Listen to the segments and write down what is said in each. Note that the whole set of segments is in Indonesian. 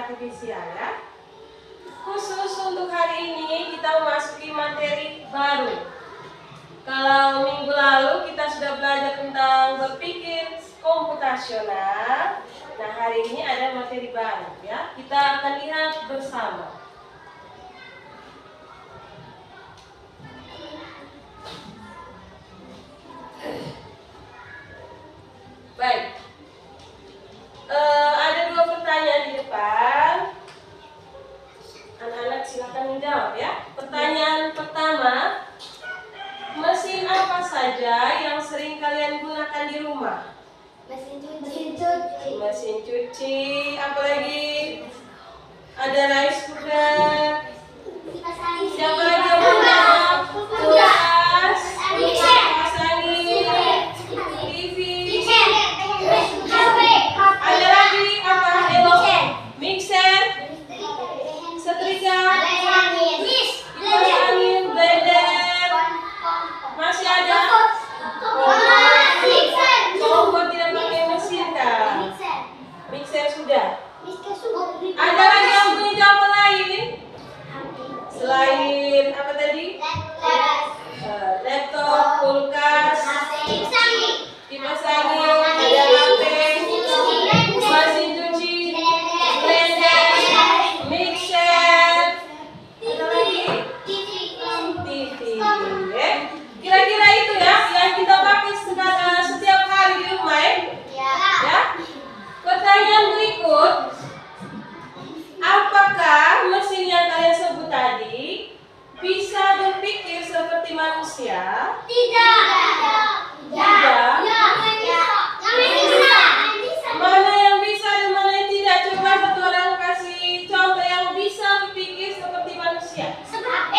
artifisial ya. Khusus untuk hari ini kita memasuki materi baru. Kalau minggu lalu kita sudah belajar tentang berpikir komputasional. Nah, hari ini ada materi baru ya. Kita akan lihat bersama. Baik. Ada dua pertanyaan di depan. Anak-anak silakan menjawab ya. Pertanyaan pertama, mesin apa saja yang sering kalian gunakan di rumah? Mesin cuci. Mesin cuci, apa lagi? Ada rice cooker. Siapa lagi yang mau jawab? Kulkas, kipas angin, TV. Ada lagi apa? Elo? Mixer, setrika, kipas angin, blender. Masih ada? Kompor tidak pakai mesin kan? Mixer sudah. Ada lagi yang punya jawaban lain? Selain apa tadi? Laptop, kulkas, kipas angin, ada HP, mesin cuci, blender, mixer, ada lagi TV. Kira-kira itu ya yang kita pakai setiap hari di rumah ya. Pertanyaan berikut, apakah mesin yang kalian sebut tadi bisa berpikir seperti manusia? Tidak. Mana yang bisa dan mana yang tidak? Coba satu orang kasih contoh yang bisa berpikir seperti manusia. HP.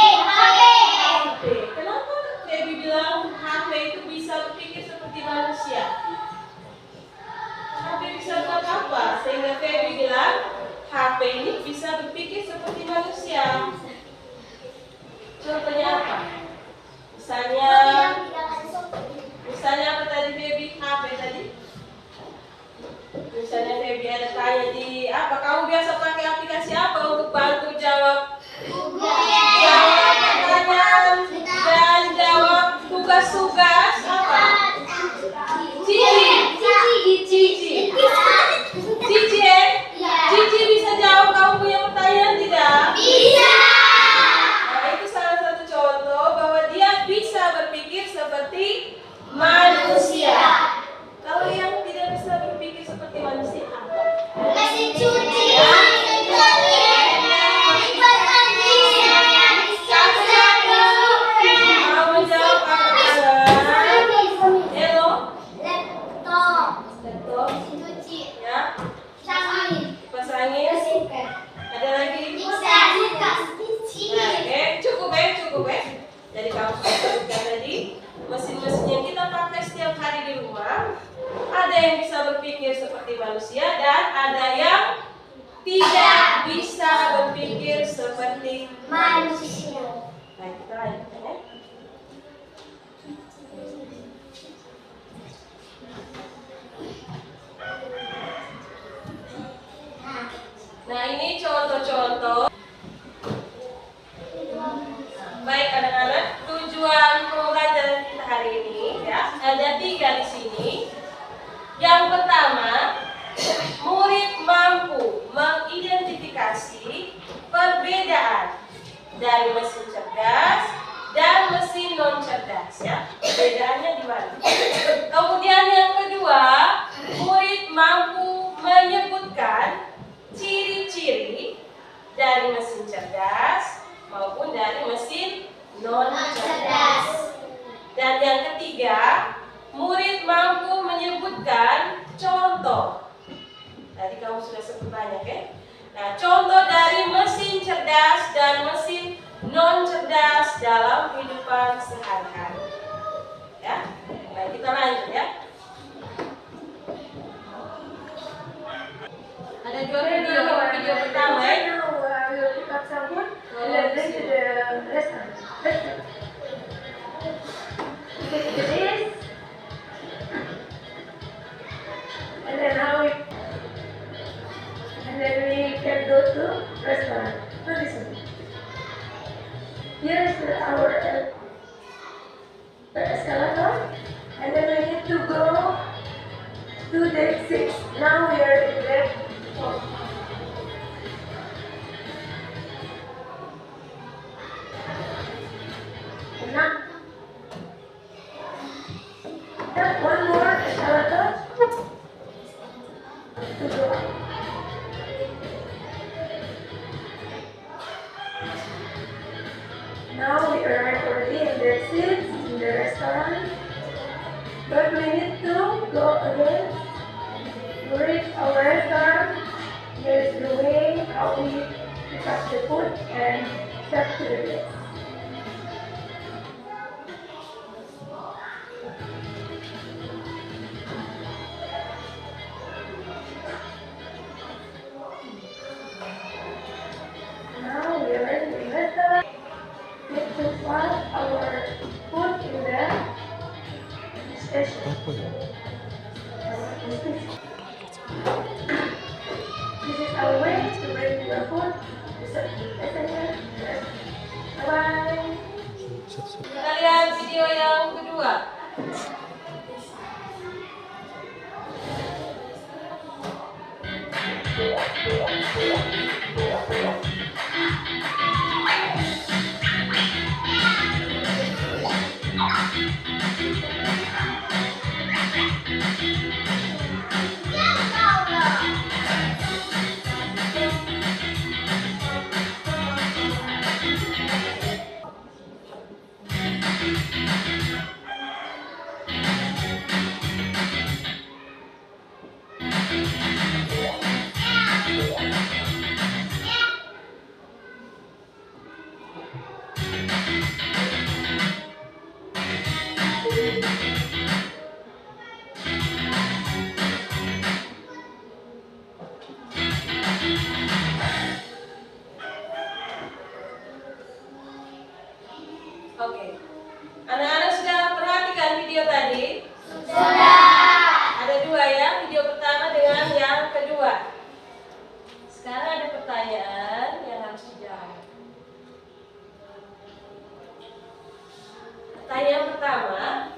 Kenapa Debbie bilang HP itu bisa berpikir seperti manusia? HP bisa buat apa? Sehingga Debbie bilang HP ini bisa berpikir seperti manusia. Contohnya apa? Misalnya apa tadi Baby? HP tadi? Misalnya Baby ada tanya di apa? Kamu biasa pakai aplikasi apa untuk bantu jawab pertanyaan dan jawab tugas-tugas apa? Cici bisa jawab kamu punya pertanyaan tidak? Bisa. Nah, itu salah satu contoh bahwa dia bisa berpikir seperti manusia. Kalau yang tidak bisa berpikir seperti manusia apa? Mesin cuci. Mau menjawab apa? Hello? Laptop. Mesin cuci. Ya. Kipas angin. Ada lagi? Nah, cukup. Jadi kamu sudah sebutkan tadi mesin-mesin yang kita pakai setiap hari di rumah. Ada yang bisa berpikir seperti manusia dan ada yang tidak bisa berpikir seperti Manusia. Nah, kita lanjutkan ya. Nah, ini contoh-contoh. Baik anak-anak, tujuan pembelajaran kita hari ini ya ada 3 di sini. Yang pertama, murid mampu mengidentifikasi perbedaan dari mesin cerdas dan mesin non cerdas ya. Perbedaannya di mana? Kemudian yang kedua, murid mampu menyebutkan ciri-ciri dari mesin cerdas maupun dari mesin non cerdas. Dan yang ketiga, murid mampu menyebutkan contoh. Tadi kamu sudah sebut banyak ya. Nah, contoh dari mesin cerdas dan mesin non cerdas dalam kehidupan sehari-hari. Ya. Baik, kita lanjut ya. Ada dua video pertama ya. And then we can do One more escalator. Now we arrive already in the seats in the restaurant. But we need to go again. To reach our restaurant. Here's the way how we pick up the food and serve to the guests. Now we are in the restaurant. Need to pass our food in the station. This is our way to bring your food to the passenger. Bye. Kita lihat video yang kedua. Oke, anak-anak sudah perhatikan video tadi? Sudah. Ada dua ya, video pertama dengan yang kedua. Sekarang ada pertanyaan yang harus dijawab. Pertanyaan pertama,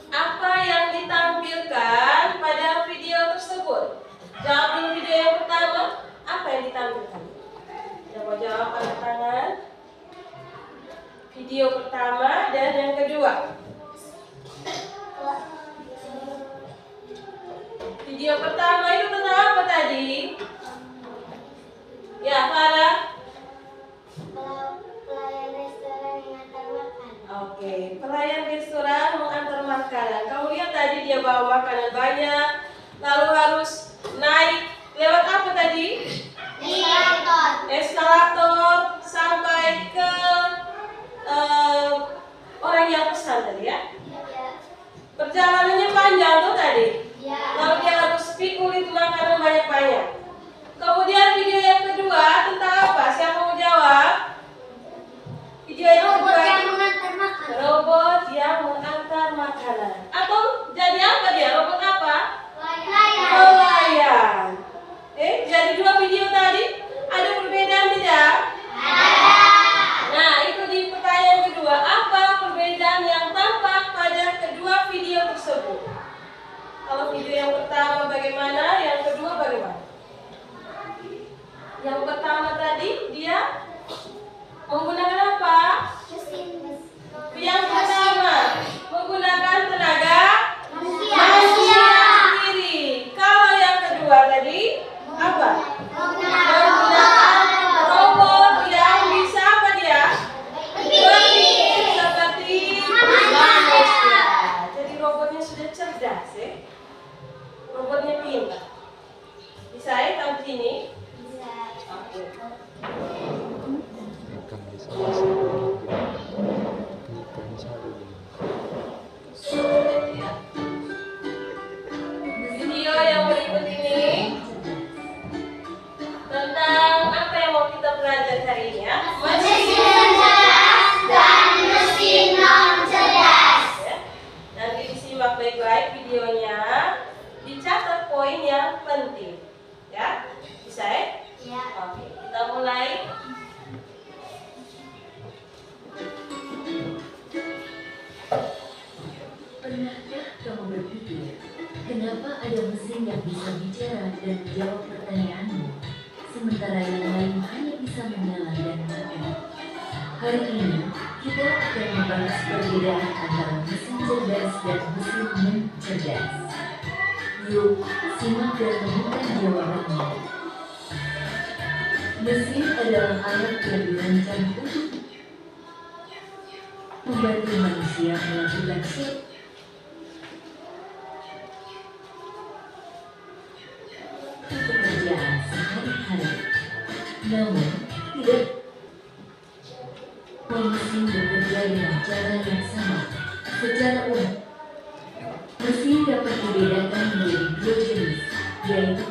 apa yang ditampilkan pada video tersebut? Jawab dulu video yang pertama, apa yang ditampilkan? Yang mau jawab angkat tangan. Video pertama dan yang kedua. Video pertama itu tentang apa tadi? Ya, Farah. Pelayan restoran mengantar makan. Oke, pelayan restoran mengantar makanan. Kamu lihat tadi dia bawa makanan banyak, lalu harus naik lewat apa tadi? Eskalator sampai ke orang yang pesan tadi ya. Perjalanannya panjang tuh tadi. Lalu dia harus pikul itu makanan banyak-banyak. Kemudian video yang kedua tentang apa? Siapa mau jawab? Video yang Robot kedua. yang mengantar makan. Robot yang mengantar makanan. Atau jadi apa dia? Robot apa? Pelayan. Jadi dua video tadi ada perbedaan tidak? Nah, itu di pertanyaan kedua. Apa perbedaan yang tampak pada kedua video tersebut? Kalau video yang pertama bagaimana? Yang kedua bagaimana? Yang pertama tadi dia menggunakan apa? Yang pertama menggunakan tenaga manusia sendiri. Kalau yang kedua tadi apa? Menggunakan robot yang bisa apa dia? Berpikir seperti manusia. Jadi robotnya sudah cerdas ya. Robotnya pintar. Bisa ya tahu sini? Oke. Video yang berikut ini tentang apa yang mau kita pelajari hari ini ya? Mesin cerdas dan mesin non cerdas. Ya. Nanti disimak baik-baik videonya, dicatat poin yang penting, ya? Bisa ya? Ya. Oke, kita mulai. Pernahkah kamu berpikir, kenapa ada mesin yang bisa bicara dan menjawab pertanyaanmu, sementara yang lain hanya bisa menyala dan makan? Hari ini, kita akan membahas perbedaan antara mesin cerdas dan mesin non cerdas. Yuk, simak dan temukan jawabannya. Mesin adalah alat yang dirancang untuk membantu manusia melakukan pekerjaan sehari-hari. Namun, tidak mesin bekerja dengan cara yang sama. Secara umum, mesin dapat dibedakan menjadi dua jenis, yaitu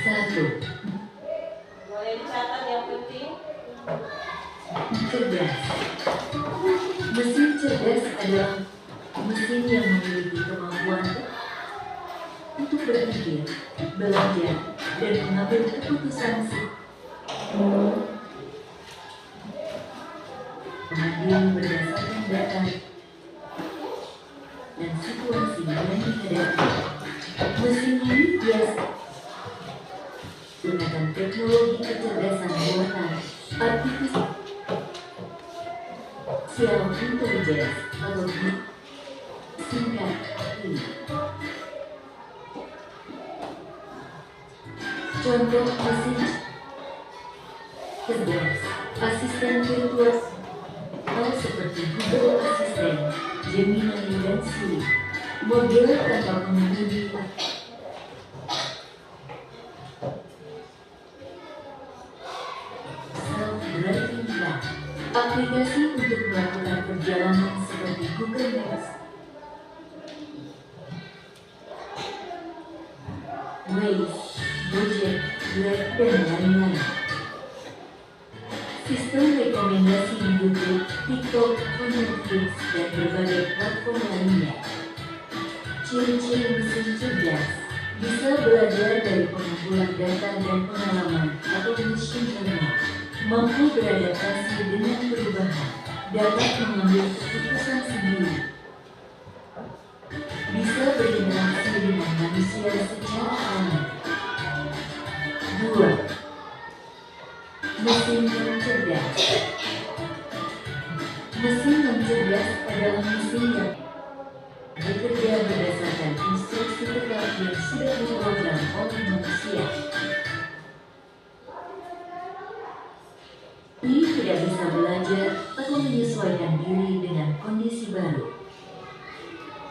1. Boleh dicatat yang penting. Cerdas. Mesin cerdas adalah mesin yang memiliki kemampuan untuk berpikir, belajar, dan mengambil keputusan mandiri berdasarkan data dan situasi yang dihadapi. Mesin ini biasa menggunakan teknologi kecerdasan buatan artificial intelligence atau singkat I. Contoh mesin cerdas, asisten virtual seperti Google Assistant, Gemini, dan Siri. Model tanpa pengemudi self-driving car, aplikasi untuk melakukan perjalanan seperti Google Maps, Waze, Gojek, Grab, dan lain-lain. Sistem rekomendasi di YouTube, TikTok, Netflix, dan berbagai platform lainnya. Ciri-ciri mesin cerdas bisa belajar dari pengumpulan data dan pengalaman atau machine learning, mampu beradaptasi dengan perubahan, dapat mengambil keputusan sendiri, bisa berinteraksi dengan manusia secara alami. 2. Mesin yang cerdas. Mesin yang cerdas adalah mesin yang bekerja berdasarkan instruksi tetap yang sudah diprogram oleh manusia. Ini tidak bisa belajar atau menyesuaikan diri dengan kondisi baru.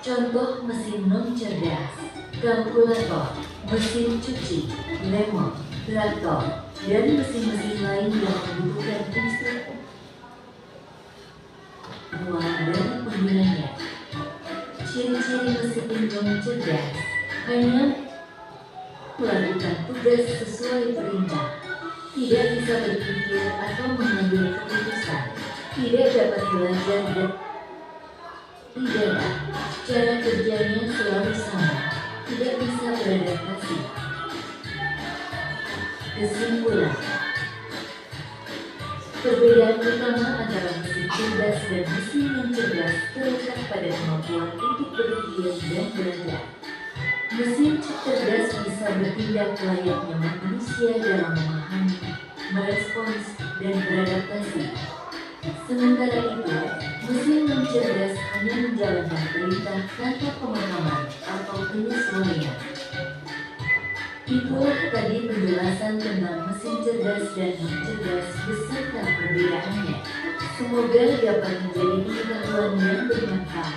Contoh mesin non-cerdas: kalkulator, mesin cuci, remote, traktor, dan mesin-mesin lain yang membutuhkan instruksi dari penggunanya. Ciri-ciri mesin non-cerdas hanya melakukan tugas sesuai perintah, tidak bisa berpikir atau mengambil keputusan, tidak dapat belajar dan tidak, cara kerjanya selalu sama, tidak bisa beradaptasi. Kesimpulan, perbedaan utama antara mesin cerdas dan mesin yang cerdas terletak pada kemampuan untuk berpikir dan belajar. Mesin cerdas bisa bertindak layaknya manusia dalam memahami, merespons, dan beradaptasi. Sementara itu, mesin yang cerdas hanya menjalankan perintah tanpa pemahaman atau penyesuaian. Itulah tadi penjelasan tentang mesin cerdas dan non-cerdas beserta perbedaannya. Semoga dapat menjadi pengetahuan yang bermanfaat.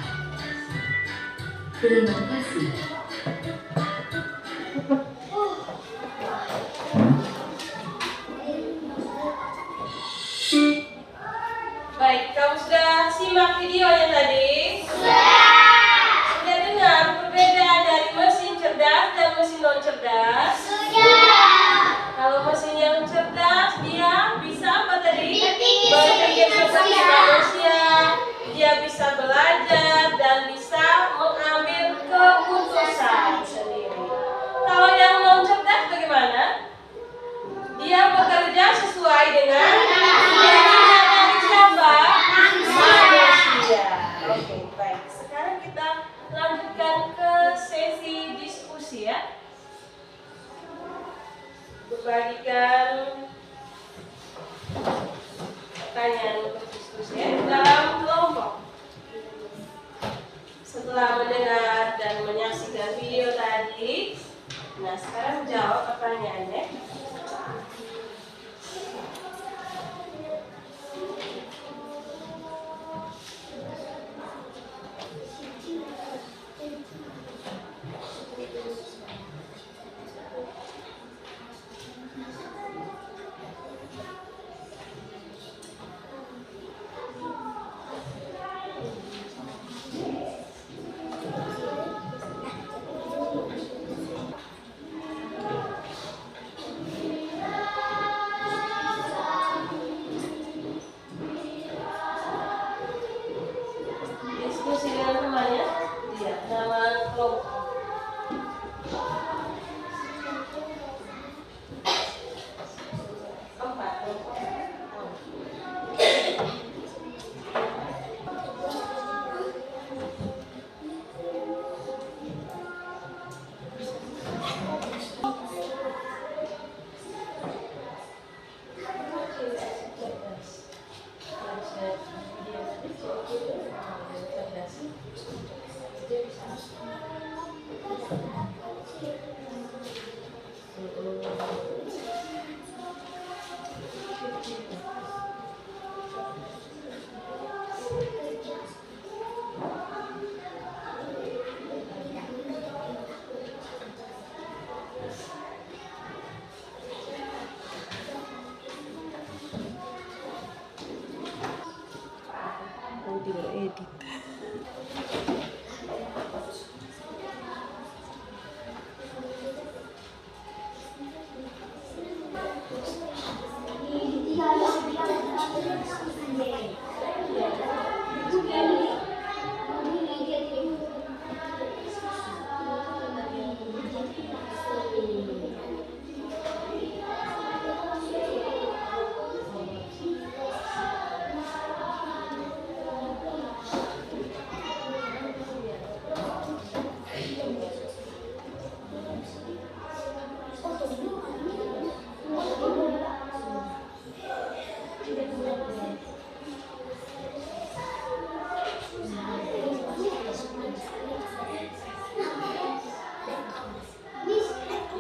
Terima kasih. Baik, kamu sudah simak videonya tadi? Sudah dengar perbedaan dari mesin cerdas dan mesin non-cerdas? Kalau mesin yang cerdas, dia bisa apa tadi? Bekerja seperti manusia, dia bisa belajar dan bisa mengambil keputusan sendiri. Kalau yang non-cerdas bagaimana? Dia bekerja sesuai dengan dari siapa? Manusia. Oke. Nah, sekarang jawab pertanyaannya. Diskusi dengan temannya. Iya, nama kelompok. Empat kelompok.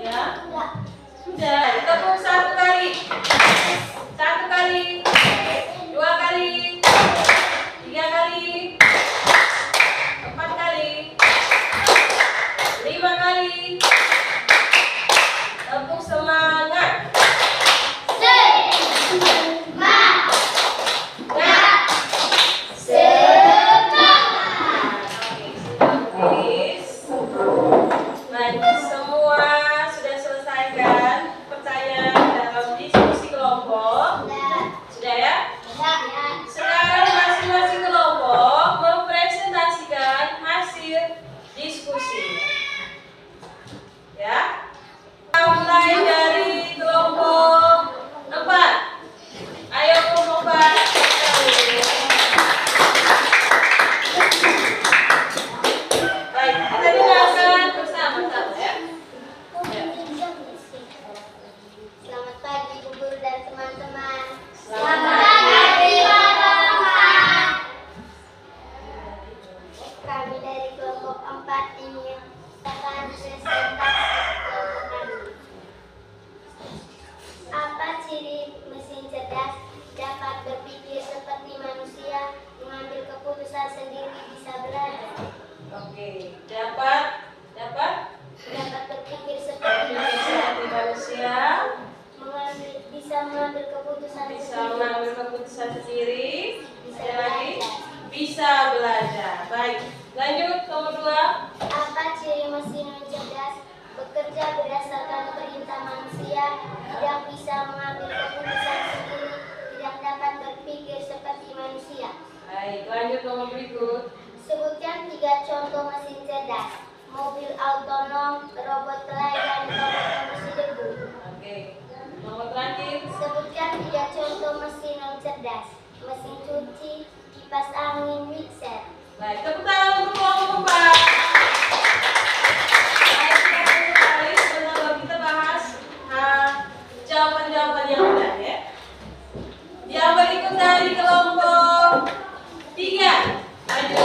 Ya, sudah. Tepuk satu kali, dua kali, tiga kali, empat kali, lima kali. Tepuk semangat. Baik, semua sudah selesaikan pertanyaan dalam diskusi kelompok. Sudah ya? Sekarang masing-masing kelompok mempresentasikan hasil diskusi. Ya. Kita mulai dari kelompok 4. Ayo kelompok 4. Baik, kita dengarkan bersama-sama ya. Selamat pagi Bu Guru dan teman-teman. Selamat pagi teman-teman. Kami dari kelompok 4 ingin akan presentasi kelompok kami. Apa ciri mesin cerdas? Dapat berpikir seperti manusia, mengambil keputusan sendiri, bisa belajar. Oke, dapat Dapat berpikir seperti manusia, bisa mengambil keputusan bisa sendiri. mengambil keputusan sendiri. Bisa Ada lagi, belajar. bisa belajar. Baik, lanjut nomor 2. Apa ciri mesin yang cerdas? Bekerja berdasarkan perintah manusia, tidak bisa mengambil keputusan sendiri, tidak dapat berpikir seperti manusia. Baik, lanjut nomor berikut. Sebutkan 3 contoh mesin cerdas: mobil autonom, robot pelayan, robot pembersih debu. Oke, nomor terakhir. Sebutkan 3 contoh mesin yang cerdas: mesin cuci, kipas angin, mixer. Baik, tepuk tangan untuk kelompok 4. Baik, kali sebentar kita bahas jawaban-jawaban yang benar ya. Yang berikut dari kelompok 3. Maju.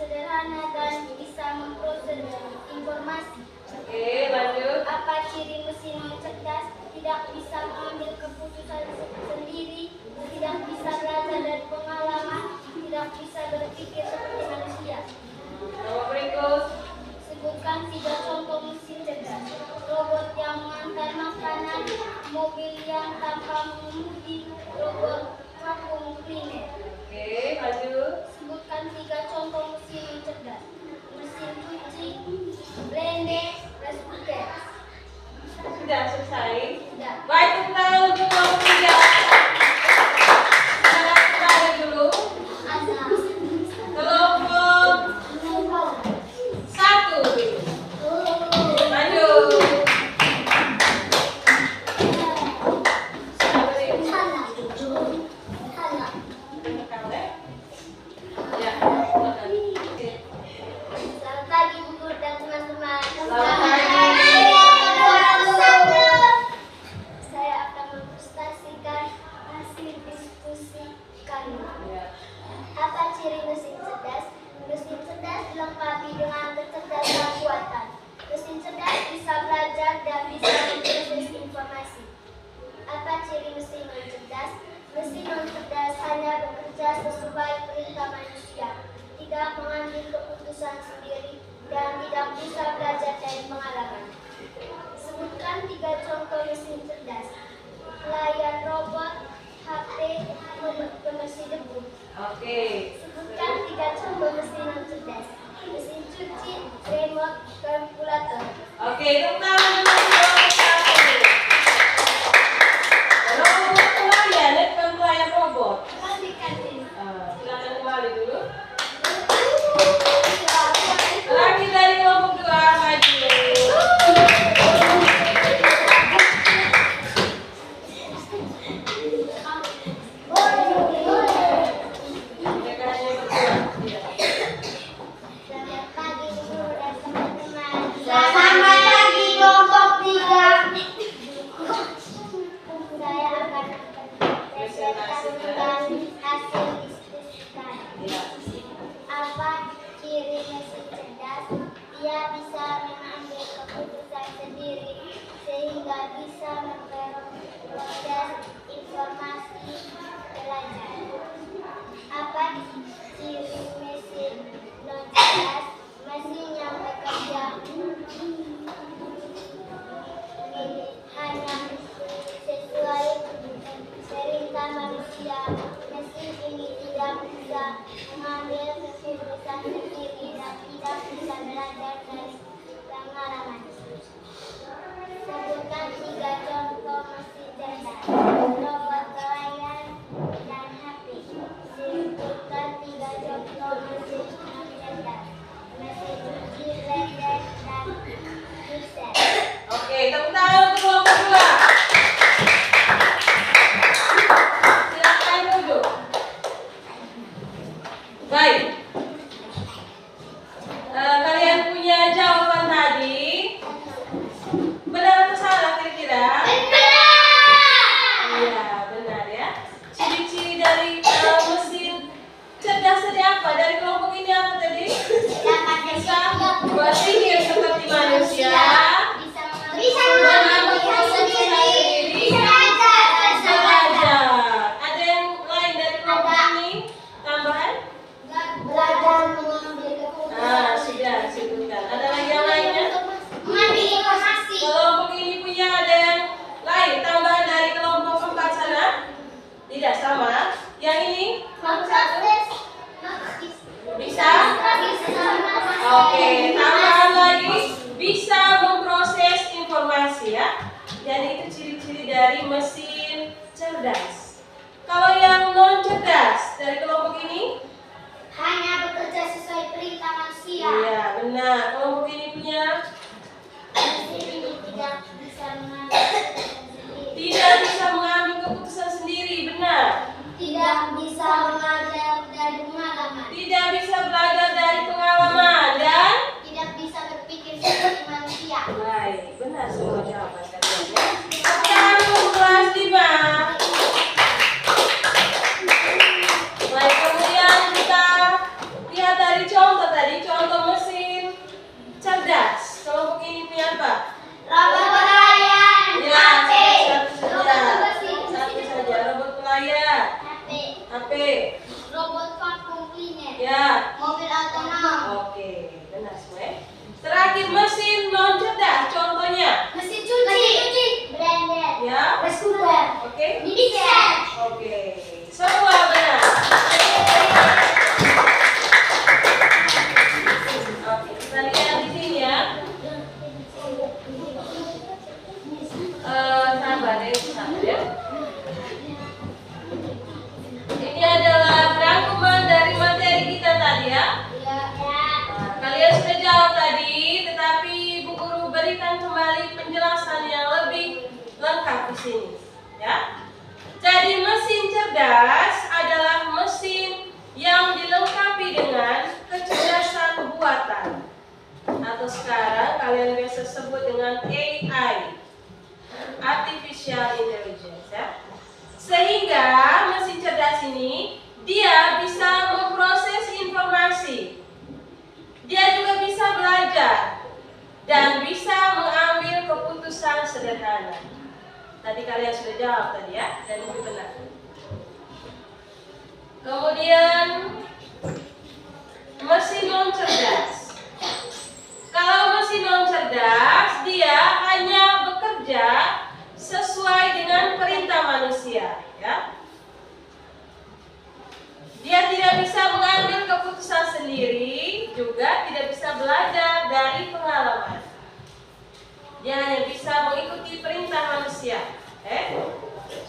sederhana dan bisa memproses informasi. Oke, lanjut. Apa ciri mesin non cerdas? Tidak bisa mengambil keputusan sendiri, tidak bisa belajar dari pengalaman, tidak bisa berpikir seperti manusia. Nomor berikut. Sebutkan 3 contoh mesin cerdas. Robot yang mengantar makanan, mobil yang tanpa mengemudi, robot vacuum cleaner. Oke, lanjut. Sebutkan 3 contoh mesin non cerdas. Mesin cuci, blender, rice cooker. Sudah selesai. Sudah. Baik, kita untuk kelompok 3. Kita kembali dulu. Ada. Kelompok 1. Lanjut. Ya, silakan. Selamat pagi Bu Guru dan teman-teman. Selamat pagi. Saya akan mempresentasikan hasil diskusi kami. Ya. Apa ciri mesin cerdas? Mesin cerdas dilengkapi dengan kecerdasan buatan. Mesin cerdas bisa belajar dan bisa memproses informasi. Apa ciri mesin non cerdas? Mesin non cerdas hanya bekerja sesuai perintah manusia, tidak mengambil keputusan sendiri, dan tidak bisa belajar dari pengalaman. Sebutkan 3 contoh mesin cerdas. Layar robot, HP, pembersih debu. Oke. Sebutkan 3 contoh mesin non cerdas. Mesin cuci, remote, kalkulator. Oke, tepuk tangan dulu untuk kelompok 1. Robot pelayan, bukan pelayan robot. Kantin. Silakan kembali dulu. Lagi dari kelompok 2 maju. Mereka hanya berdua. Iya. Selamat pagi Bu Guru dan teman-teman. Selamat pagi kelompok 3. Saya akan presentasikan hasil diskusi kami. Iya. Apa ciri mesin cerdas? Dia bisa mengambil keputusan sendiri sehingga bisa memproses informasi belajar. Apa ciri mesin non cerdas? Mesin yang bekerja hanya sesuai perintah manusia. Mesin ini tidak bisa mengambil keputusan sendiri dan tidak bisa belajar dari pengalaman. Sebutkan 3 contoh mesin cerdas. Robot pelayan dan HP. Sebutkan 3 contoh mesin non cerdas. Mesin cuci, blender, dan mixer. Oke, tepuk tangan untuk kelompok 2. Silakan duduk. Baik. Kalian punya jawaban tadi? Benar atau salah kira-kira? Iya, benar ya. Ciri-ciri dari mesin cerdas tadi apa? Dari kelompok ini apa tadi? Bisa berpikir seperti manusia. Bisa Mengambil keputusan sendiri. Belajar. Ada yang lain dari kelompok ini? Tambahan? belajar mengambil keputusan. Sudah sebutkan. Ada lagi yang lainnya? Mengambil informasi. Kelompok ini punya ada yang lain tambahan dari kelompok 4 sana? Tidak sama. Yang ini? Kelompok 1? Bisa? Oke, tambahan lagi bisa memproses informasi ya. Jadi itu ciri-ciri dari mesin cerdas. Kalau yang non cerdas dari kelompok ini? Hanya bekerja sesuai perintah manusia. Iya, benar. Kelompok ini punya Mesin ini tidak bisa mengambil keputusan sendiri. tidak bisa mengambil keputusan sendiri, benar. Tidak bisa belajar dari pengalaman. Tidak bisa belajar dari pengalaman dan Tidak bisa berpikir seperti manusia. baik, benar semua jawaban kalian ya. Sekarang kelas 5. Baik, kemudian kita lihat dari contoh tadi contoh mesin cerdas. Kelompok ini punya apa? Robot pelayan. Ya, HP. satu Robot saja. pembersih. Satu saja. Robot pelayan. HP. HP. Robot vacuum cleaner. Ya. Mobil otonom. Oke, benar semua. Ya. Terakhir mesin non cerdas. Contohnya. Mesin cuci. Blender. Ya. Rice cooker. Oke. Mixer. Oke. Semua benar. Oke, kita lihat di sini ya. Sabar ya. Ini adalah rangkuman dari materi kita tadi ya. Nah, kalian sudah jawab tadi, tetapi Bu Guru berikan kembali penjelasan yang lebih lengkap di sini, ya. Jadi mesin cerdas adalah mesin yang dilengkapi dengan kecerdasan buatan, atau sekarang kalian biasa sebut dengan AI, Artificial Intelligence, ya. Sehingga mesin cerdas ini dia bisa memproses informasi. Dia juga bisa belajar dan bisa mengambil keputusan sederhana. Tadi kalian sudah jawab tadi ya, dan itu benar. Kemudian mesin non cerdas. Kalau mesin non cerdas, dia hanya bekerja sesuai dengan perintah manusia, ya. Dia tidak bisa mengambil keputusan sendiri, juga tidak bisa belajar dari pengalaman. Dia hanya bisa mengikuti perintah manusia.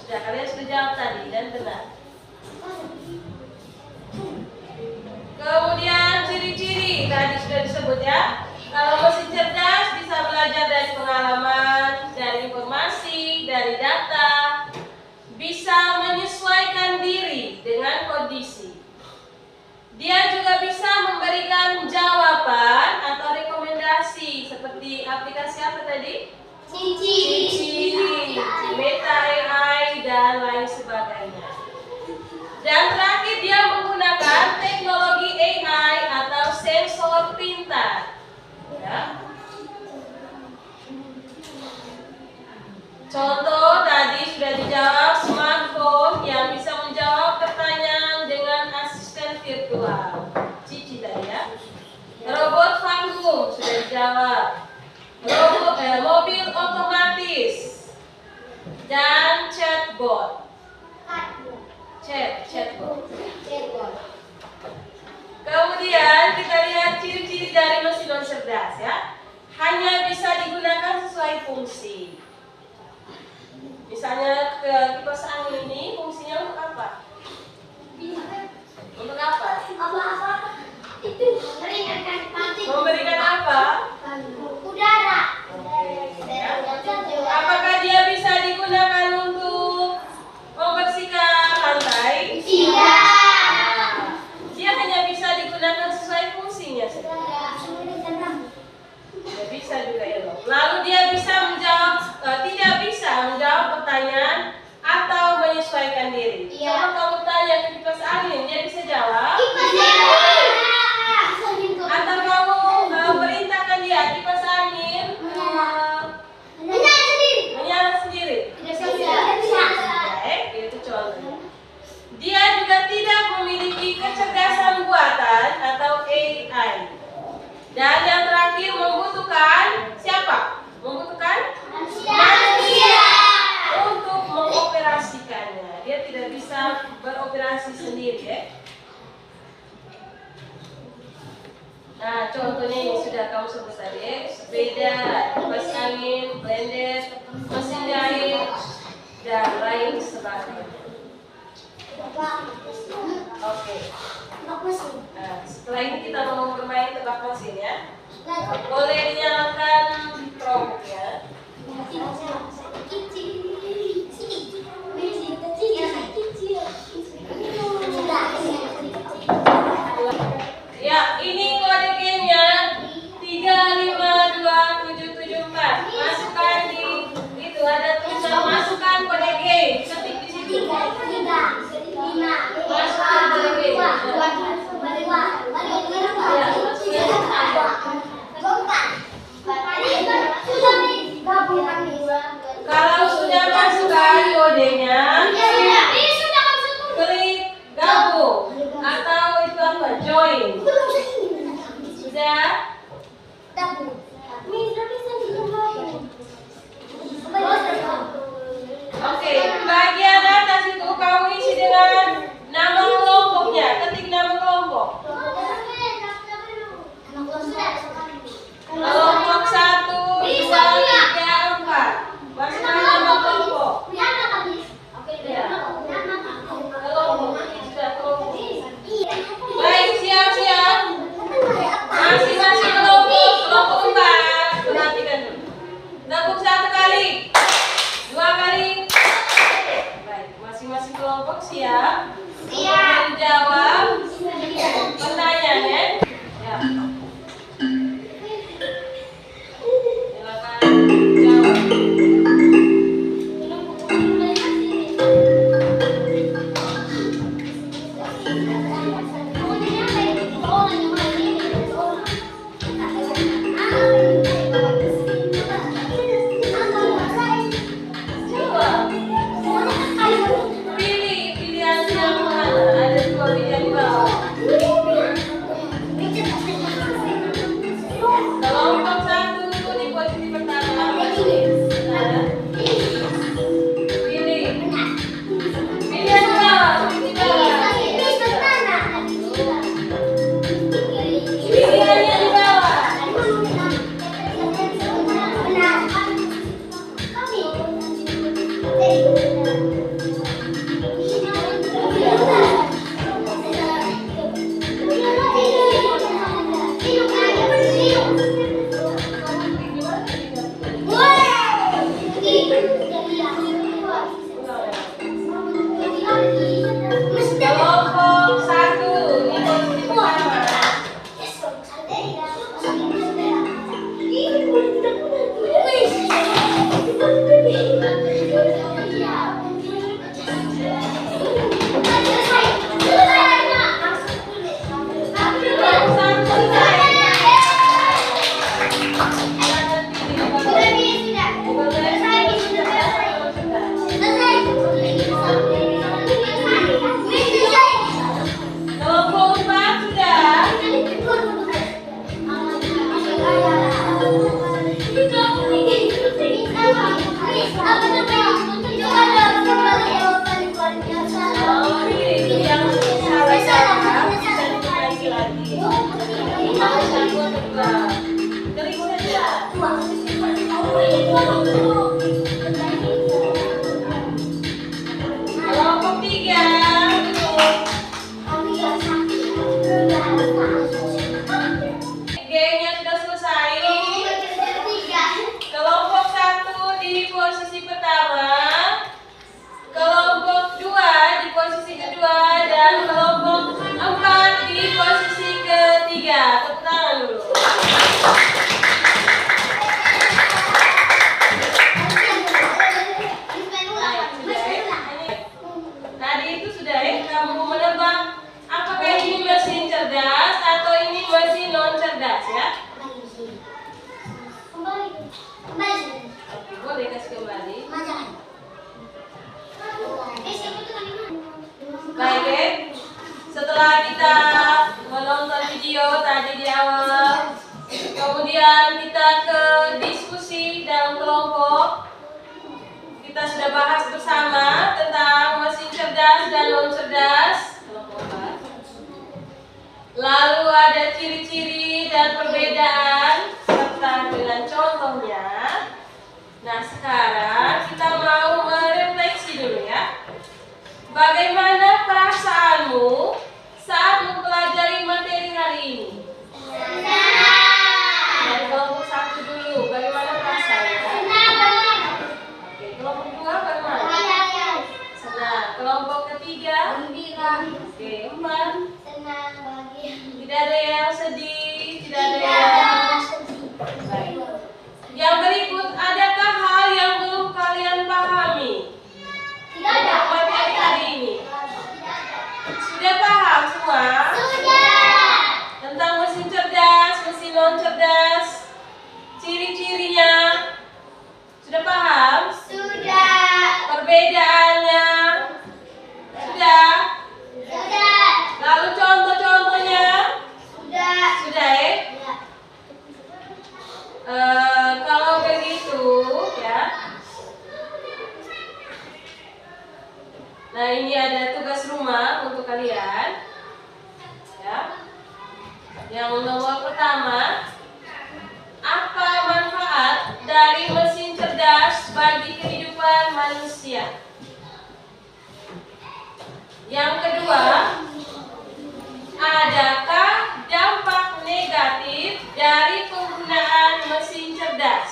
Sudah kalian sudah jawab tadi dan benar. Kemudian ciri-ciri tadi sudah disebut ya. Kalau mesin cerdas bisa belajar dari pengalaman, dari informasi, dari data, bisa menyesuaikan diri dengan kondisi. Dia juga bisa memberikan jawaban atau rekomendasi seperti aplikasi apa tadi? Cici, Meta AI, dan lain sebagainya. Dan terakhir dia menggunakan teknologi AI atau sensor pintar. Ya. Contoh tadi sudah dijawab, smartphone yang bisa menjawab pertanyaan dengan asisten virtual. Cici tadi ya. Robot vacuum sudah dijawab. Mobil otomatis dan chatbot. Chatbot. Kemudian kita lihat ciri-ciri dari mesin non cerdas ya. Hanya bisa digunakan sesuai fungsi. Misalnya kipas angin ini fungsinya untuk apa? Untuk apa? Itu Memberikan apa? Udara. Apakah dia bisa digunakan untuk membersihkan lantai? Tidak. Dia hanya bisa digunakan sesuai fungsinya saja. Tidak bisa juga ya loh. Lalu dia bisa menjawab, tidak bisa menjawab pertanyaan atau menyesuaikan diri. Iya. Coba kamu tanya ke kipas angin, dia bisa jawab. Atau kamu perintahkan dia kipas angin menyala sendiri. Itu contohnya. Dia juga tidak memiliki kecerdasan buatan atau AI. Dan yang terakhir membutuhkan siapa? Membutuhkan Manusia. untuk mengoperasikannya. Dia tidak bisa beroperasi sendiri ya. Nah, contohnya ini sudah kamu sebut tadi ya. Sepeda, kipas angin, blender, mesin jahit, dan lain sebagainya. Oke. Nah, setelah ini kita mau bermain tebak mesin ya. Boleh dinyalakan promptnya. Ya, ini kode gamenya 352774. Masukkan di itu ada tulisan masukkan kode game. Ketik di situ. Masukkan kode game. Ya, masukkan juga. Klik saja. Kelompok 3 duduk. G-nya sudah selesai. Kelompok 1 di posisi pertama, kelompok 2 di posisi kedua, dan kelompok 4 di posisi ketiga. Tepuk tangan dulu. Tadi itu sudah kamu menebak apakah ini mesin cerdas atau ini mesin non cerdas ya? Oke, boleh kasih kembali. Baik, setelah kita menonton video tadi di awal, kemudian kita ke diskusi dalam kelompok. Kita sudah bahas bersama tentang mesin cerdas dan non cerdas. Lalu ada ciri-ciri dan perbedaan serta dengan contohnya. Nah, sekarang kita mau merefleksi dulu ya. Bagaimana perasaanmu saat mempelajari materi hari ini? Dari kelompok 1 dulu, bagaimana perasaannya? Oke, kelompok 2 bagaimana? Senang. Kelompok ketiga? Oke, 4. Tidak ada yang sedih, tidak ada yang... Baik. Yang berikut, adakah hal yang belum kalian pahami? Untuk materi hari ini. Sudah paham semua? Tentang mesin cerdas, mesin non cerdas, ciri-cirinya. Sudah paham? Perbedaannya. Sudah? Lalu contoh-contohnya? Sudah ya? Kalau begitu ya. Nah, ini ada tugas rumah untuk kalian. Ya. Yang nomor pertama, apa manfaat dari mesin cerdas bagi kehidupan manusia? Yang kedua, adakah dampak negatif dari penggunaan mesin cerdas?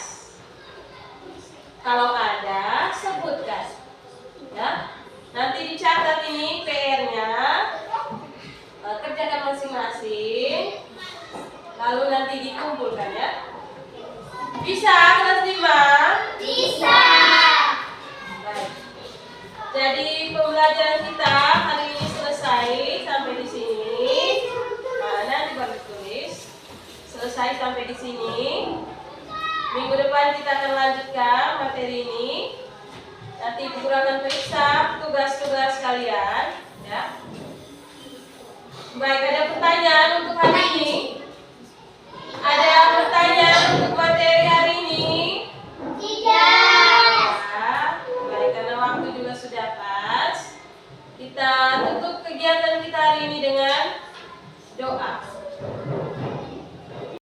Kalau ada, sebutkan. Ya. Nanti dicatat ini PR-nya. Kerjakan masing-masing. Lalu nanti dikumpulkan ya. Bisa kelas 5? Bisa. Baik. Jadi pembelajaran kita hari ini selesai sampai di sini. Nanti baru tulis. Selesai sampai di sini. Minggu depan kita akan lanjutkan materi ini. Nanti Ibu akan periksa tugas-tugas kalian, ya. Baik, ada pertanyaan untuk hari ini? Ada pertanyaan untuk materi hari ini? Tidak. Ya, baik, karena waktu juga sudah pas. Kita tutup kegiatan kita hari ini dengan doa.